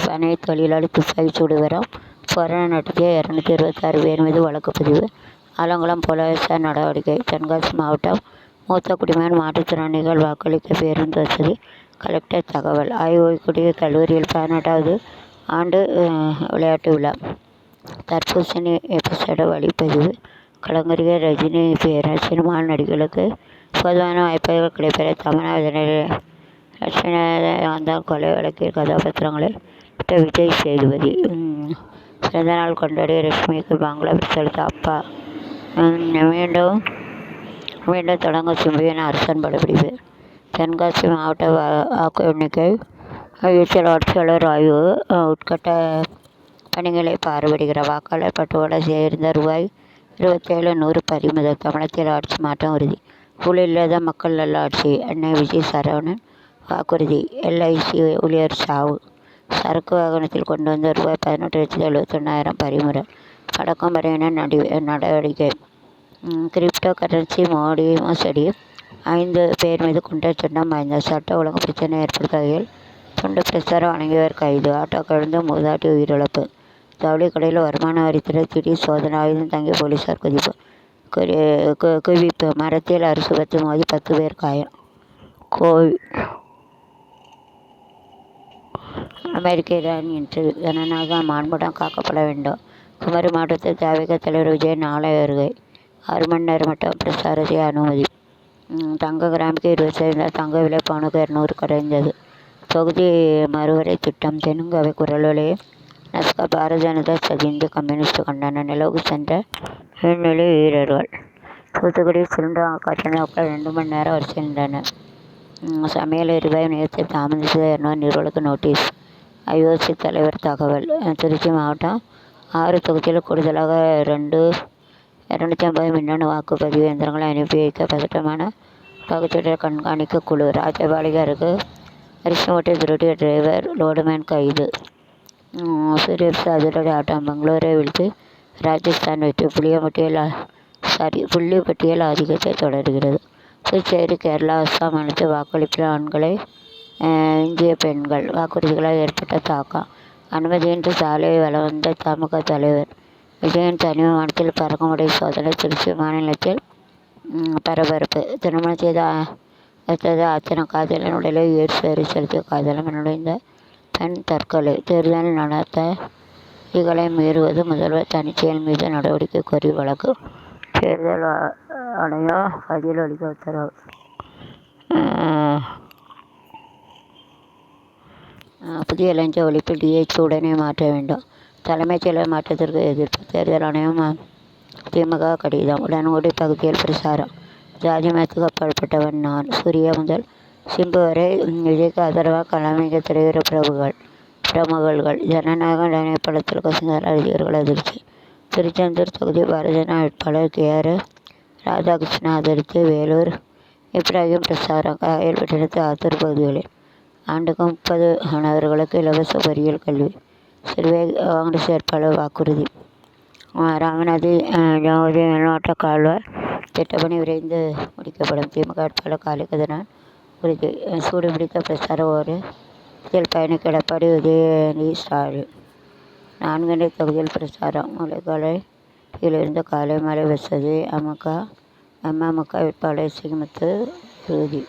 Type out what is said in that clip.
பனை தொழிலாளி துப்பாக்கி சூடு விவரம் கொரோனா நடத்திய 226 பேர் மீது வழக்குப்பதிவு. ஆலங்குளம் போலீசார் நடவடிக்கை. தென்காசி மாவட்டம் மூத்த குடிமகன் மாற்றுத்திறனாளிகள் வாக்களிக்க பேருந்து வசதி. கலெக்டர் தகவல். ஆய்வுக்குடி கல்லூரியில் 18வது ஆண்டு விளையாட்டு விழா. தர்பூசணி எபிசோட ஒளிப்பதிவு. கலங்கரிய ரஜினி சினிமா நடிகர்களுக்கு பொதுவான வாய்ப்புகள் கிடைப்பெற தமிழ்நாடு வந்தான் கொலை வழக்கில் கதாபாத்திரங்களை விஜய் சேதுபதி. பிறந்தநாள் கொண்டாடிய ரஷ்மிக்கு பங்களா செலுத்த அப்பா. மீண்டும் மீண்டும் தொடங்க சிம்பியன் அரசன் படப்பிடிப்பு. தென்காசி மாவட்ட வாக்கு எண்ணிக்கை விளைச்சல் ஆட்சியாளர் ஆய்வு. உட்கட்ட பணிகளை பார்வையிடுகிறார். வாக்காளர் பட்டுவாடா சேர்ந்த ரூ.27,100 பறிமுதல். தமிழகத்தில் ஆட்சி மாற்றம் உறுதி. ஊழல் இல்லாத மக்கள் நல்ல ஆட்சி. அன்னை விஜய் சரவணன் வாக்குறுதி. LIC ஊழியர் சாவு. சரக்கு வாகனத்தில் கொண்டு வந்த ரூ.18,71,000 பறிமுதல். பறக்கும் படையினர் நடவடிக்கை. கிரிப்டோ கரன்சி மோசடி 5 பேர் மீது குற்றச்சட்டம் பாய்ந்த. சட்ட ஒழுங்கு பிரச்சனை ஏற்படுத்த வகையில் துண்டு பிரச்சாரம் வழங்கியவர் கைது. ஆட்டோ கவிழ்ந்து மூதாட்டி உயிரிழப்பு. ஜவுளி கடையில் வருமான வரித்துறை திடீர் சோதனை. ஆயுதம் தங்கிய போலீசார் குவிப்பு. மரத்தில் அரிசி பத்து மோதி 10 பேர் காயம். கோவை. அமெரிக்க ஈரான் இன்று ஜனநாயக மாண்புடன் காக்கப்பட வேண்டும். குமரி மாவட்டத்தில் தவிக தலைவர் விஜய் நாளை வருகை. 6 மணி நேரம் மட்டும் பிரச்சாரத்தை அனுமதி. தங்க கிராமுக்கு 25 தங்க விலை பவுனுக்கு 200 குறைந்தது. தொகுதி மறுவரை திட்டம். தெலுங்காவை குரல்வலையை நஸ்கா பாரதிய ஜனதா இந்திய கம்யூனிஸ்ட் கண்டன. நிலவுக்கு சென்ற விண்வெளி வீரர்கள். தூத்துக்குடி சிலிண்டர் காய்ச்சல் 2 மணி நேரம் வரிசை நின்றனர். சமையல் எரிவாயு நிலையத்தை தாமதித்த 200 நிறுவனங்களுக்கு நோட்டீஸ். IOC தலைவர் தகவல். திருச்சி மாவட்டம் 6 தொகுதியில் கூடுதலாக 250 மின்னணு வாக்குப்பதிவு இயந்திரங்களை அனுப்பி வைக்க பதட்டமான பகுதியுடன் கண்காணிக்க குழு. ராஜபாளையம் அருகே அரிசி மூட்டை திருடிய டிரைவர் லோடுமேன் கைது. சூரியப்ஸ் அதிரடி ஆட்டம். பெங்களூரை வீழ்த்தி ராஜஸ்தான் வெற்றி. புள்ளிப்பட்டியல் ஆதிக்கத்தை தொடர்கிறது. புதுச்சேரி, கேரளா, அஸ்ஸாம் அனைத்து வாக்களிப்பில் ஆண்களை இந்திய பெண்கள். வாக்குறுதிகளால் ஏற்பட்ட தாக்கம். அனுமதியின்றி சாலையை வலம் வந்த திமுக தலைவர். விஜயின் தனி விமானத்தில் பறக்கும் உடை சோதனை. திருச்சி மாநிலத்தில் பரபரப்பு. திருமணம் செய்த அத்தனை காதலன் உடலை ஏறு செலுத்திய காதலன் நுழைந்த பெண் தற்கொலை. தேர்தல் நடத்தைகளை மீறுவது முதல்வர் தனிச்செயல் மீது நடவடிக்கை கோரி வழக்கு. தேர்தல் ஆணையம் பதில் அளிக்க உத்தரவு. புதிய லஞ்ச ஒழிப்பு DH உடனே மாற்ற வேண்டும். தலைமைச் செயலர் மாற்றத்திற்கு எதிர்ப்பு. தேர்தல் ஆணையம் திமுக கடிதம். உடன்குடி பகுதியில் பிரசாரம். ஜாதி மதத்துக்கு அப்பாற்பட்டவன் நான். சூர்யா முதல் சிம்பு வரை விஜய்க்கு ஆதரவாக களமிறங்கிய திரையுற பிரமுகர்கள். ஜனநாயக இணையப்படத்தில் கசிந்தார் அதிகாரிகள் அதிர்ச்சி. திருச்செந்தூர் தொகுதி பாரதிய ஜனதா வேட்பாளர் KR ராதாகிருஷ்ணன் ஆதரித்து வேலூர் இப்ராஹிம் பிரசாரம். காயல்பட்டினத்து ஆத்தூர் பகுதிகளில் ஆண்டுக்கு 30 மாணவர்களுக்கு இலவச பொறியியல் கல்வி. சிறுவை காங்கிரஸ் வேட்பாளர் வாக்குறுதி. ராமநாதி ஜவுதி மேல்மாவட்ட கால்வாய் திட்டப்பணி விரைந்து முடிக்கப்படும். திமுக வேட்பாளர் காளிகதிரவன் உறுதி. சூடுபிடித்த பிரச்சாரம். ஒரு இதில் பயணிக்க எடப்பாடி, உதயநிதி ஸ்டாலின். 4 தொகுதியில் பிரச்சாரம். முளைக்காலையிலிருந்து காலை மலை வசதி. அமமுக வேட்பாளர் சிகிமுத்து உறுதி.